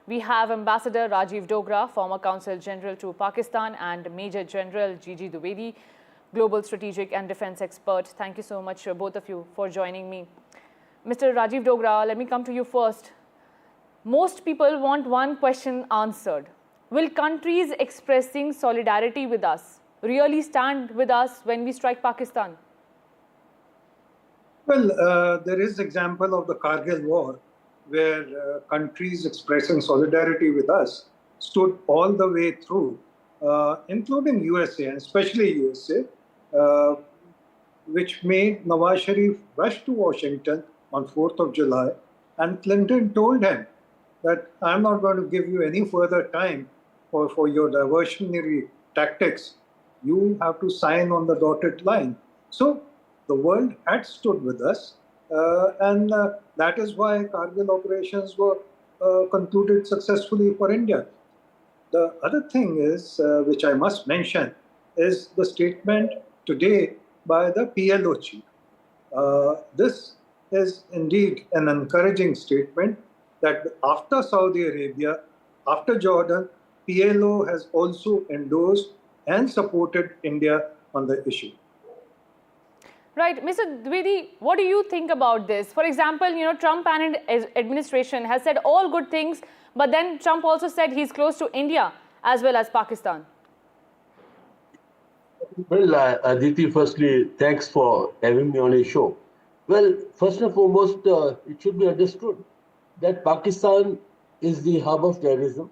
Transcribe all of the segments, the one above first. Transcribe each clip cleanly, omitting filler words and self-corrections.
We have Ambassador Rajiv Dogra, former Consul General to Pakistan, and Major General Gigi Dwivedi, global strategic and defense expert. Thank you so much, both of you, for joining me. Mr. Rajiv Dogra, let me come to you first. Most people want one question answered. Will countries expressing solidarity with us really stand with us when we strike Pakistan? Well, there is example of the Kargil war, where countries expressing solidarity with us stood all the way through, including USA, and especially USA, which made Nawaz Sharif rush to Washington on 4th of July, and Clinton told him that I'm not going to give you any further time for your diversionary tactics. You have to sign on the dotted line. So the world had stood with us, and that is why Kargil operations were concluded successfully for India. The other thing is, which I must mention, is the statement today by the PLO chief. This is indeed an encouraging statement that after Saudi Arabia, after Jordan, PLO has also endorsed and supported India on the issue. Right. Mr. Dwivedi, what do you think about this? For example, Trump and his administration has said all good things, but then Trump also said he's close to India as well as Pakistan. Well, Aditi, firstly, thanks for having me on your show. Well, first and foremost, it should be understood that Pakistan is the hub of terrorism,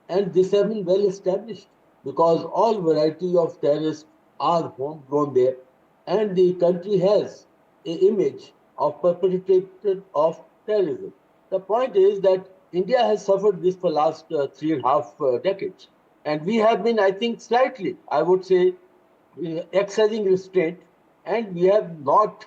and this has been well established because all variety of terrorists are homegrown there, and the country has an image of perpetrator of terrorism. The point is that India has suffered this for last 3.5 decades, and we have been, I think, slightly, I would say, exercising restraint, and we have not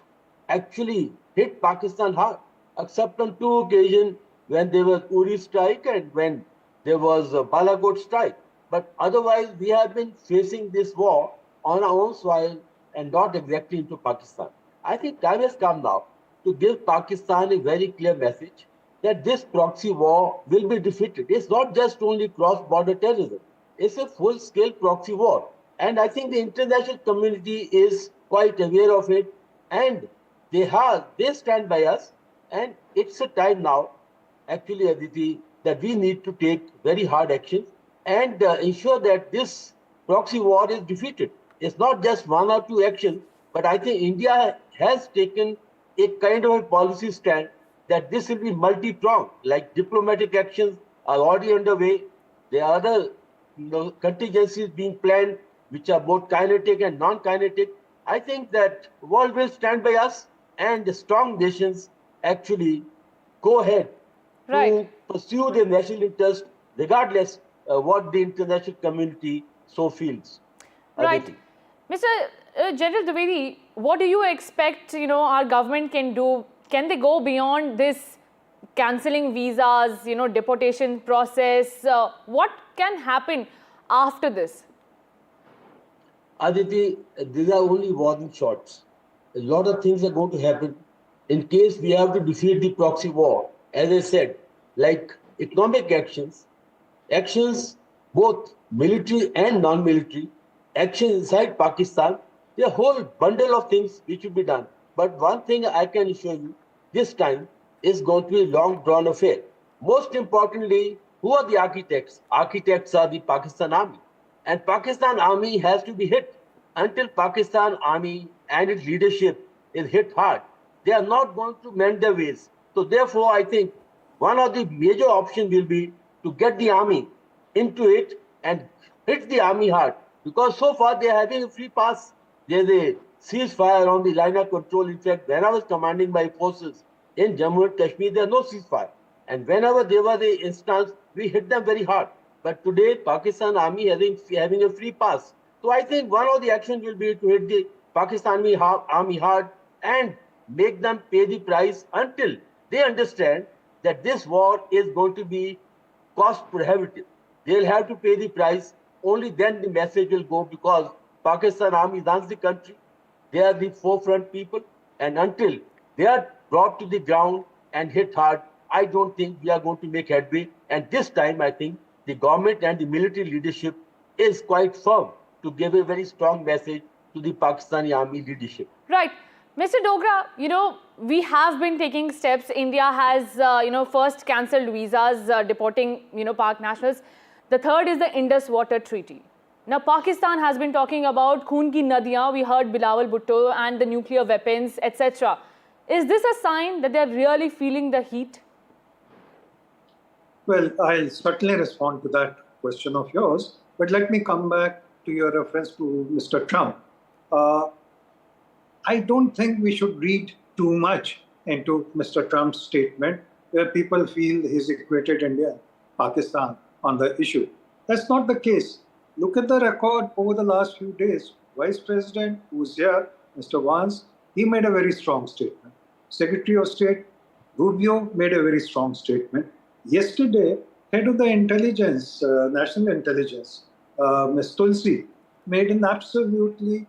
actually hit Pakistan hard, except on 2 occasions when there was Uri strike and when there was a Balaghat strike. But otherwise, we have been facing this war on our own soil and not exactly into Pakistan. I think time has come now to give Pakistan a very clear message that this proxy war will be defeated. It's not just only cross-border terrorism. It's a full-scale proxy war. And I think the international community is quite aware of it, and they stand by us. And it's a time now, actually, Aditi, that we need to take very hard action and ensure that this proxy war is defeated. It's not just 1 or 2 actions, but I think India has taken a kind of a policy stand that this will be multi-pronged, like diplomatic actions are already underway. There are other contingencies being planned, which are both kinetic and non-kinetic. I think that the world will stand by us, and the strong nations actually go ahead to pursue their national interest, regardless what the international community so feels. Right. Mr. General Dwivedi, what do you expect, our government can do? Can they go beyond this cancelling visas, deportation process? What can happen after this? Aditi, these are only warning shots. A lot of things are going to happen in case we have to defeat the proxy war. As I said, like economic actions both military and non-military, actions inside Pakistan, there are a whole bundle of things which will be done. But one thing I can assure you, this time is going to be a long drawn affair. Most importantly, who are the architects? Architects are the Pakistan Army. And Pakistan Army has to be hit. Until Pakistan Army and its leadership is hit hard, they are not going to mend their ways. So therefore, I think one of the major options will be to get the army into it and hit the army hard. Because so far they are having a free pass. There's a ceasefire on the line of control. In fact, when I was commanding my forces in Jammu and Kashmir, there's no ceasefire. And whenever there was an instance, we hit them very hard. But today, Pakistan Army having a free pass. So I think one of the actions will be to hit the Pakistan Army hard and make them pay the price until they understand that this war is going to be cost prohibitive. They'll have to pay the price. Only then the message will go, because Pakistan Army runs the country. They are the forefront people. And until they are brought to the ground and hit hard, I don't think we are going to make headway. And this time, I think the government and the military leadership is quite firm to give a very strong message to the Pakistani army leadership. Right. Mr. Dogra, we have been taking steps. India has, first cancelled visas, deporting, Pak nationals. The third is the Indus Water Treaty. Now, Pakistan has been talking about Khoon ki Nadiyan. We heard Bilawal Bhutto and the nuclear weapons, etc. Is this a sign that they're really feeling the heat? Well, I'll certainly respond to that question of yours, but let me come back to your reference to Mr. Trump. I don't think we should read too much into Mr. Trump's statement where people feel he's equated India and Pakistan on the issue. That's not the case. Look at the record over the last few days. Vice President, who's here, Mr. Vance, he made a very strong statement. Secretary of State Rubio made a very strong statement. Yesterday, head of the intelligence, national intelligence, Ms. Tulsi, made an absolutely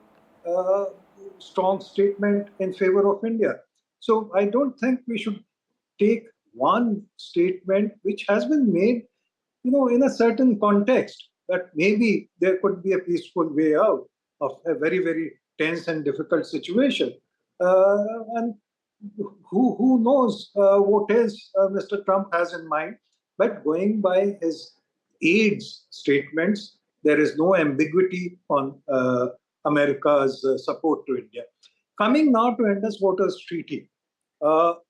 strong statement in favor of India. So I don't think we should take one statement which has been made, in a certain context, that maybe there could be a peaceful way out of a very, very tense and difficult situation. And who knows what else Mr. Trump has in mind. But going by his aides' statements, there is no ambiguity on America's support to India. Coming now to Indus Waters Treaty, Bilawal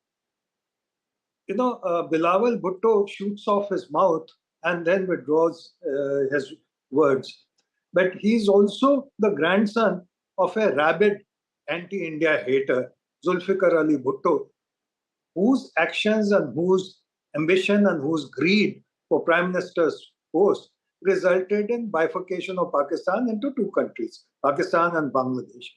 Bhutto shoots off his mouth and then withdraws his words. But he's also the grandson of a rabid anti-India hater, Zulfikar Ali Bhutto, whose actions and whose ambition and whose greed for Prime Minister's post resulted in bifurcation of Pakistan into two countries, Pakistan and Bangladesh.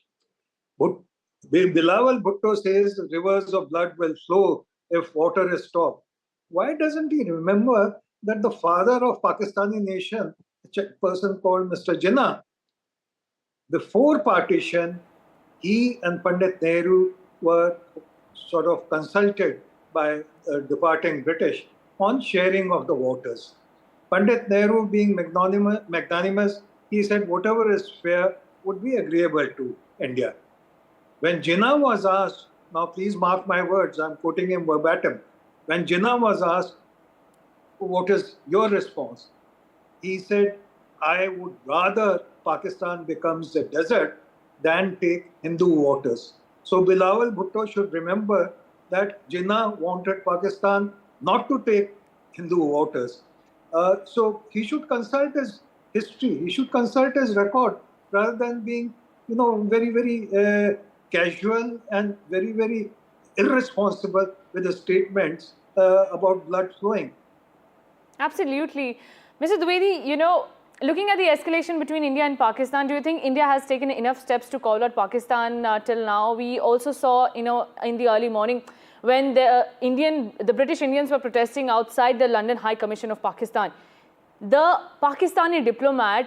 Bilawal Bhutto says the rivers of blood will flow if water is stopped. Why doesn't he remember that the father of Pakistani nation, a person called Mr. Jinnah, before partition, he and Pandit Nehru were sort of consulted by the departing British on sharing of the waters. Pandit Nehru, being magnanimous, he said whatever is fair would be agreeable to India. When Jinnah was asked, now please mark my words, I'm quoting him verbatim. When Jinnah was asked, what is your response? He said, I would rather Pakistan becomes a desert than take Hindu waters. So Bilawal Bhutto should remember that Jinnah wanted Pakistan not to take Hindu waters. So he should consult his history, he should consult his record rather than being, very, very casual and very, very irresponsible with the statements about blood flowing. Absolutely. Mr. Dwivedi, looking at the escalation between India and Pakistan, do you think India has taken enough steps to call out Pakistan till now? We also saw, in the early morning when the British Indians were protesting outside the London High Commission of Pakistan. The Pakistani diplomat,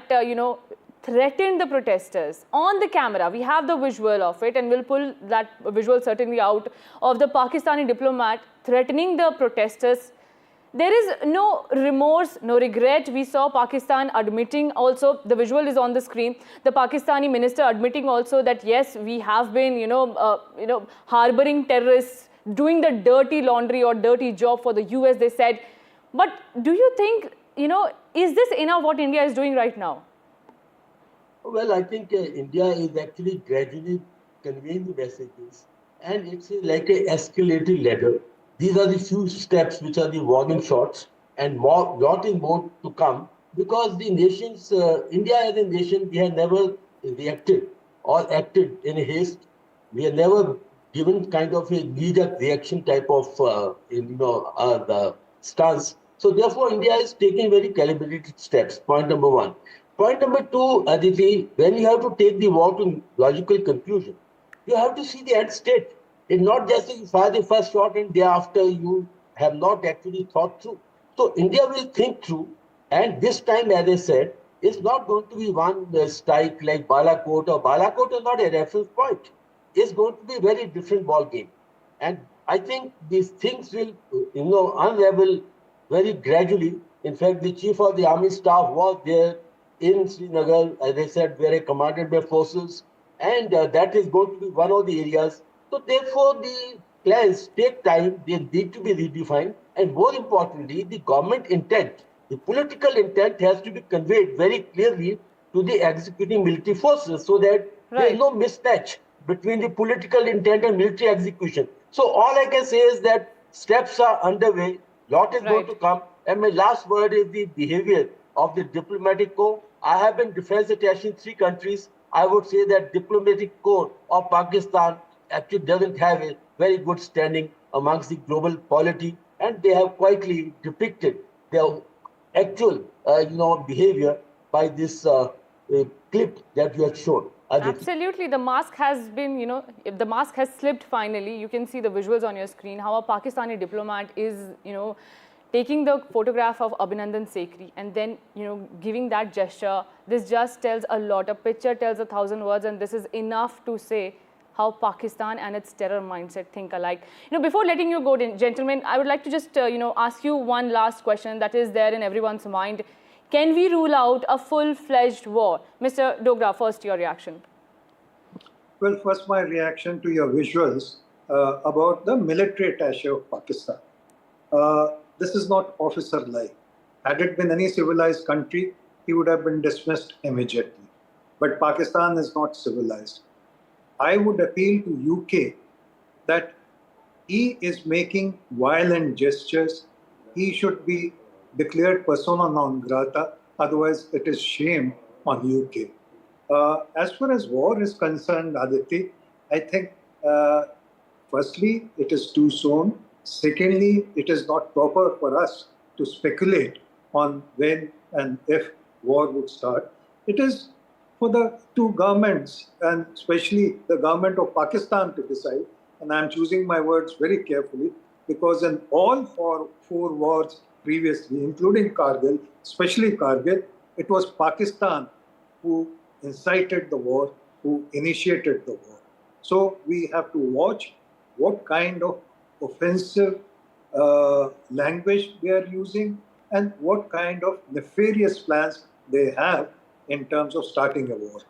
threatened the protesters on the camera. We have the visual of it and we'll pull that visual certainly out of the Pakistani diplomat threatening the protesters. There is no remorse, no regret. We saw Pakistan admitting also, the visual is on the screen, the Pakistani minister admitting also that yes, we have been, harboring terrorists, doing the dirty laundry or dirty job for the US, they said. But do you think, is this enough what India is doing right now? Well, I think India is actually gradually conveying the messages, and it's like an escalating ladder. These are the few steps which are the warning shots, and lot is more to come, because the nations, India as a nation, we have never reacted or acted in haste. We have never given kind of a knee-jerk reaction type of, the stance. So therefore, India is taking very calibrated steps. Point number one. Point number two, Aditi, when you have to take the war to logical conclusion, you have to see the end state. It's not just that you fire the first shot and thereafter you have not actually thought through. So India will think through, and this time, as I said, it's not going to be one strike like Balakot, or Balakot is not a reference point. It's going to be a very different ball game. And I think these things will, unravel very gradually. In fact, the chief of the army staff was there in Srinagar, as I said, where I commanded my forces, and that is going to be one of the areas. So therefore, the plans take time; they need to be redefined, and more importantly, the government intent, the political intent, has to be conveyed very clearly to the executing military forces, so that there is Right. no mismatch between the political intent and military execution. So all I can say is that steps are underway, lot is going Right. to come, and my last word is the behavior of the diplomatic corps. I have been defense attaché in 3 countries. I would say that diplomatic corps of Pakistan actually doesn't have a very good standing amongst the global polity, and they have quietly depicted their actual, behavior by this clip that you have shown, Aditi. Absolutely. The mask has been, if the mask has slipped finally, you can see the visuals on your screen, how a Pakistani diplomat is, taking the photograph of Abhinandan Sekhri and then, giving that gesture. This just tells a lot. A picture tells 1,000 words, and this is enough to say how Pakistan and its terror mindset think alike. Before letting you go, gentlemen, I would like to just, ask you one last question that is there in everyone's mind. Can we rule out a full-fledged war? Mr. Dogra, first your reaction. Well, first, my reaction to your visuals about the military attaché of Pakistan. This is not officer-like. Had it been any civilized country, he would have been dismissed immediately. But Pakistan is not civilized. I would appeal to UK that he is making violent gestures. He should be declared persona non grata. Otherwise, it is shame on UK. As far as war is concerned, Aditi, I think firstly, it is too soon. Secondly, it is not proper for us to speculate on when and if war would start. It is for the two governments, and especially the government of Pakistan, to decide. And I'm choosing my words very carefully, because in all four wars previously, including Kargil, especially Kargil, it was Pakistan who incited the war, who initiated the war. So we have to watch what kind of offensive language they are using and what kind of nefarious plans they have in terms of starting a war.